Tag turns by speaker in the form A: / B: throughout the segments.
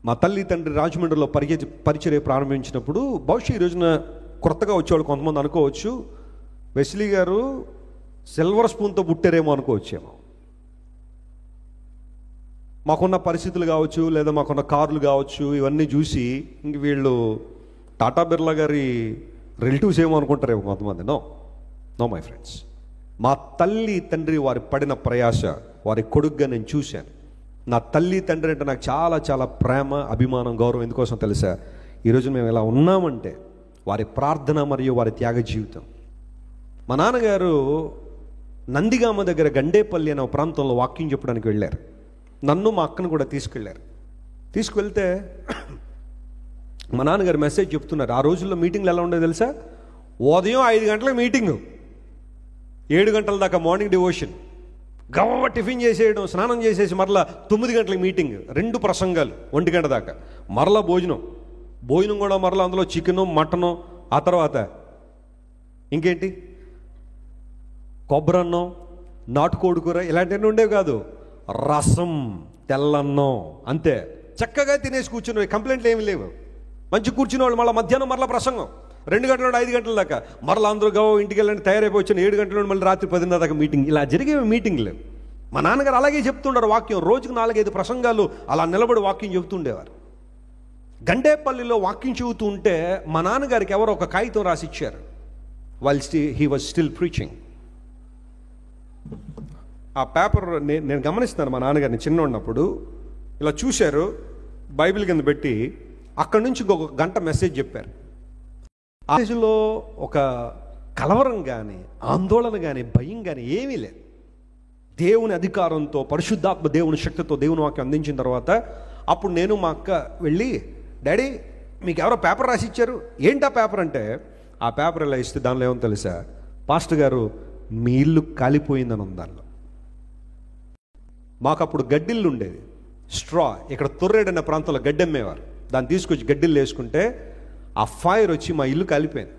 A: మా తల్లి తండ్రి రాజమండ్రిలో పరిచర్య ప్రారంభించినప్పుడు బహుశా ఈ రోజున కొత్తగా వచ్చేవాళ్ళు కొంతమంది అనుకోవచ్చు, వెస్లీ గారు సిల్వర్ స్పూన్తో పుట్టారేమో అనుకోవచ్చేమో. మాకున్న పరిస్థితులు కావచ్చు, లేదా మాకున్న కార్లు కావచ్చు, ఇవన్నీ చూసి ఇంక వీళ్ళు టాటా బిర్లా గారి రిలేటివ్స్ ఏమో అనుకుంటారేమో కొంతమంది. నో మై ఫ్రెండ్స్, మా తల్లి తండ్రి వారి పడిన ప్రయాస, వారి కొడుగ్గా నేను చూశాను. నా తల్లి తండ్రి అంటే నాకు చాలా చాలా ప్రేమ, అభిమానం, గౌరవం. ఎందుకోసం తెలుసా? ఈరోజు మేము ఇలా ఉన్నామంటే వారి ప్రార్థన మరియు వారి త్యాగ జీవితం. మా నాన్నగారు నందిగామ దగ్గర గండేపల్లి అనే ప్రాంతంలో వాక్యం చెప్పడానికి వెళ్ళారు. నన్ను మా అక్కను కూడా తీసుకువెళ్తే మా నాన్నగారు మెసేజ్ చెప్తున్నారు. ఆ రోజుల్లో మీటింగ్లు ఎలా ఉండేది తెలుసా? ఉదయం 5 గంటలకు మీటింగు, 7 గంటల దాకా మార్నింగ్ డివోషన్, గవ్వ టిఫిన్ చేసేయడం, స్నానం చేసేసి మరలా 9 గంటలకు మీటింగ్, 2 ప్రసంగాలు 1 గంట దాకా, మరలా భోజనం కూడా మరలా అందులో చికెను, మటను, ఆ తర్వాత ఇంకేంటి కొబ్బరన్నం, నాటుకోడి కూర, ఇలాంటివన్నీ ఉండేవి కాదు. రసం, తెల్లన్నం, అంతే. చక్కగా తినేసి కూర్చుని కంప్లైంట్లు ఏమి లేవు. మంచి కూర్చునే వాళ్ళు. మళ్ళీ మధ్యాహ్నం మరలా ప్రసంగం, 2 గంటల నుండి 5 గంటల దాకా, మరలా అందరూ ఇంటికి వెళ్ళండి తయారైపోయి వచ్చిన 7 గంటల నుండి మళ్ళీ రాత్రి 10:30 దాకా మీటింగ్. ఇలా జరిగే మీటింగ్లు. మా నాన్నగారు అలాగే చెప్తుండారు వాక్యం. రోజుకు 4-5 ప్రసంగాలు అలా నిలబడి వాక్యం చెబుతుండేవారు. గండేపల్లిలో వాక్యం చెబుతూ ఉంటే మా నాన్నగారికి ఎవరో ఒక కాగితం రాసి ఇచ్చారు. He was still preaching. ఆ పేపర్ నేను గమనిస్తాను. మా నాన్నగారిని చిన్న ఉన్నప్పుడు ఇలా చూశారు, బైబిల్ కింద పెట్టి అక్కడి నుంచి ఇంకొక గంట మెసేజ్ చెప్పారు. ఆ మెసేజ్లో ఒక కలవరం కానీ, ఆందోళన కానీ, భయం కానీ ఏమీ లేదు. దేవుని అధికారంతో, పరిశుద్ధాత్మ దేవుని శక్తితో దేవుని వాక్యం అందించిన తర్వాత అప్పుడు నేను మా అక్క వెళ్ళి, డాడీ మీకు ఎవరో పేపర్ రాసి ఇచ్చారు. ఏంటి ఆ పేపర్ అంటే, ఆ పేపర్ ఇలా ఇస్తే దానిలో ఏమో తెలుసా? పాస్టర్ గారు మీ ఇల్లు కాలిపోయిందని ఉంది దానిలో. మాకు అప్పుడు గడ్డిల్లు ఉండేది, స్ట్రా. ఇక్కడ తొర్రేడు అనే ప్రాంతంలో గడ్డి అమ్మేవారు. దాన్ని తీసుకొచ్చి గడ్డిల్లు వేసుకుంటే ఆ ఫైర్ వచ్చి మా ఇల్లు కాలిపోయింది.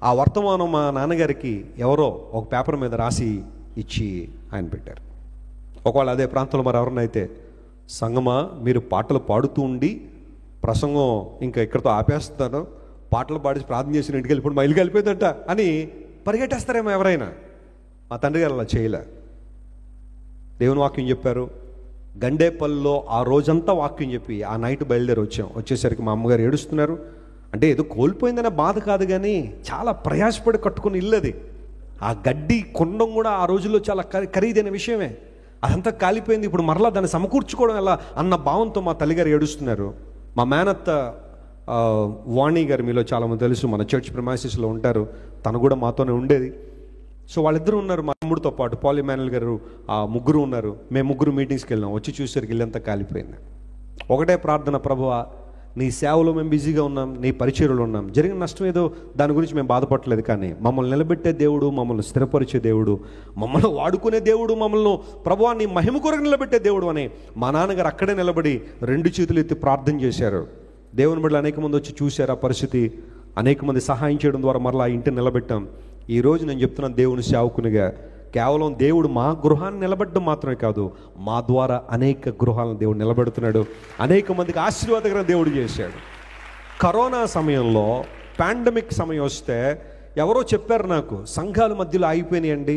A: ఆ వర్తమానం మా నాన్నగారికి ఎవరో ఒక పేపర్ మీద రాసి ఇచ్చి ఆయన పెట్టారు. ఒకవేళ అదే ప్రాంతంలో మరి ఎవరినైతే, సంగమా మీరు పాటలు పాడుతూ ఉండి ప్రసంగం ఇంకా ఇక్కడితో ఆపేస్తాను, పాటలు పాడి ప్రార్థన చేసిన ఇంటికి వెళ్ళిపోయి మా ఇల్లు కలిపోయిందంట అని పరిగెట్టేస్తారేమో ఎవరైనా. మా తండ్రి గారు అలా చేయలే. దేవుని వాక్యం చెప్పారు. గండేపల్లిలో ఆ రోజంతా వాక్యం చెప్పి ఆ నైట్ బయలుదేరి వచ్చేసరికి మా అమ్మగారు ఏడుస్తున్నారు. అంటే ఏదో కోల్పోయిందనే బాధ కాదు, కానీ చాలా ప్రయాసపడి కట్టుకుని ఇల్లు అది. ఆ గడ్డి కొండం కూడా ఆ రోజుల్లో చాలా ఖరీదైన విషయమే. అదంతా కాలిపోయింది. ఇప్పుడు మరలా దాన్ని సమకూర్చుకోవడం ఎలా అన్న భావంతో మా తల్లిగారు ఏడుస్తున్నారు. మా మేనత్త వాణి గారు మీలో చాలామంది తెలుసు, మన చర్చ్ ప్రిమైసెస్లో ఉంటారు. తను కూడా మాతోనే ఉండేది. సో వాళ్ళిద్దరూ ఉన్నారు, మా తమ్ముడితో పాటు పాల్ ఇమాన్యుల్ గారు, ఆ ముగ్గురు ఉన్నారు. మేము ముగ్గురు మీటింగ్స్కి వెళ్ళాం. వచ్చి చూసేసరికి ఇల్లంతా కాలిపోయింది. ఒకటే ప్రార్థన, ప్రభువా నీ సేవలో మేము బిజీగా ఉన్నాం, నీ పరిచర్యలో ఉన్నాం, జరిగిన నష్టం ఏదో దాని గురించి మేము బాధపడలేదు, కానీ మమ్మల్ని నిలబెట్టే దేవుడు, మమ్మల్ని స్థిరపరిచే దేవుడు, మమ్మల్ని వాడుకునే దేవుడు, మమ్మల్ని ప్రభువా నీ మహిమ కొరకు నిలబెట్టే దేవుడు అని మా నాన్నగారు అక్కడే నిలబడి 2 చేతులు ఎత్తి ప్రార్థన చేశారు. దేవుని బిడ్డలు అనేక మంది వచ్చి చూశారు ఆ పరిస్థితి. అనేక మంది సహాయం చేయడం ద్వారా మరలా ఆ ఇంటిని నిలబెట్టాం. ఈరోజు నేను చెప్తున్నాను, దేవుని సేవకునిగా కేవలం దేవుడు మా గృహాన్ని నిలబెట్టడం మాత్రమే కాదు, మా ద్వారా అనేక గృహాలను దేవుడు నిలబెడుతున్నాడు. అనేక మందికి ఆశీర్వాదకరంగా దేవుడు చేశాడు. కరోనా సమయంలో, పాండమిక్ సమయం వస్తే ఎవరో చెప్పారు నాకు, సంఘాల మధ్యలో ఆగిపోయినాయండి,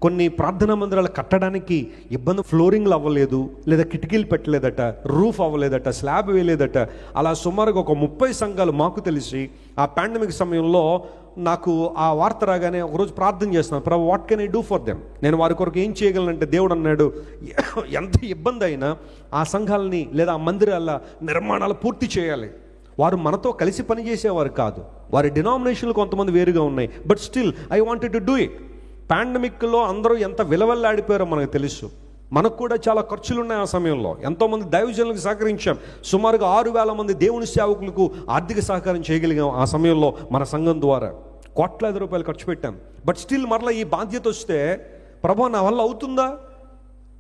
A: కొన్ని ప్రార్థనా మందిరాలు కట్టడానికి ఇబ్బంది, ఫ్లోరింగ్లు అవ్వలేదు, లేదా కిటికీలు పెట్టలేదట, రూఫ్ అవ్వలేదట, స్లాబ్ వేయలేదట. అలా సుమారుగా ఒక 30 సంఘాలు మాకు తెలిసి ఆ పాండమిక్ సమయంలో నాకు ఆ వార్త రాగానే ఒకరోజు ప్రార్థన చేస్తున్నాను, ప్రభు what can I do for them, నేను వారి కొరకు ఏం చేయగలనంటే దేవుడు అన్నాడు, ఎంత ఇబ్బంది అయినా ఆ సంఘాలని లేదా ఆ మందిరాల నిర్మాణాలు పూర్తి చేయాలి. వారు మనతో కలిసి పనిచేసేవారు కాదు, వారి డినామినేషన్లు కొంతమంది వేరుగా ఉన్నాయి, but still I wanted to do it. పాండమిక్లో అందరూ ఎంత విలవల్లాడిపోయారో మనకు తెలుసు. మనకు కూడా చాలా ఖర్చులు ఉన్నాయి. ఆ సమయంలో ఎంతోమంది దైవజనులకు సహకరించాం. సుమారుగా 6,000 మంది దేవుని సేవకులకు ఆర్థిక సహకారం చేయగలిగాం. ఆ సమయంలో మన సంఘం ద్వారా కోట్లాది రూపాయలు ఖర్చు పెట్టాం. బట్ స్టిల్ మరలా ఈ బాధ్యత వస్తే, ప్రభు నా వల్ల అవుతుందా?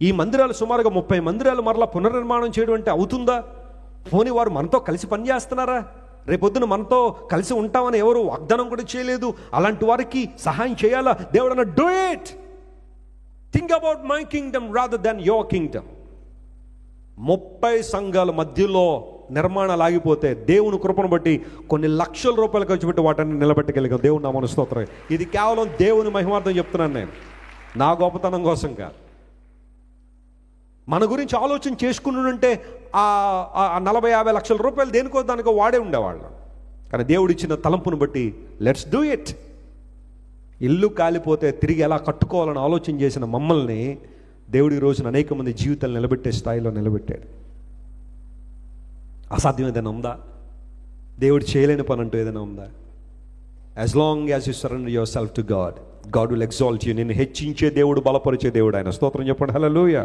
A: ఈ మందిరాలు సుమారుగా 30 మందిరాలు మరలా పునర్నిర్మాణం చేయడం అంటే అవుతుందా? పోనీ వారు మనతో కలిసి పనిచేస్తున్నారా? రేపొద్దున మనతో కలిసి ఉంటామని ఎవరు వాగ్దానం కూడా చేయలేదు. అలాంటి వారికి సహాయం చేయాలా? దేవుడు అన్న do it, think about my Kingdom rather than your Kingdom. 30 సంఘాల మధ్యలో నిర్మాణాలు ఆగిపోతే దేవుని కృపను బట్టి కొన్ని లక్షల రూపాయలు ఖర్చు పెట్టి వాటిని నిలబెట్టగలిగాం. దేవుని నామమున స్తోత్రం. ఇది కేవలం దేవుని మహిమార్థం చెప్తున్నాను నేను, నా గొప్పతనం కోసం కాదు. మన గురించి ఆలోచన చేసుకుని ఆ 40-50 లక్షల రూపాయలు దేనికో దానికో వాడే ఉండేవాళ్ళం. కానీ దేవుడిచ్చిన తలంపును బట్టి లెట్స్ డూ ఇట్. ఇల్లు కాలిపోతే తిరిగి ఎలా కట్టుకోవాలని ఆలోచన చేసిన మమ్మల్ని దేవుడి రోజున అనేక మంది జీవితాలు నిలబెట్టే స్థాయిలో నిలబెట్టాడు. అసాధ్యం ఏదైనా ఉందా? దేవుడు చేయలేని పని అంటూ ఏదైనా ఉందా? As long as you surrender your self to God, God will exalt you. నిన్ను హెచ్చించే దేవుడు, బలపరిచే దేవుడు ఆయన. స్తోత్రం చెప్పండి. హల్లెలూయా.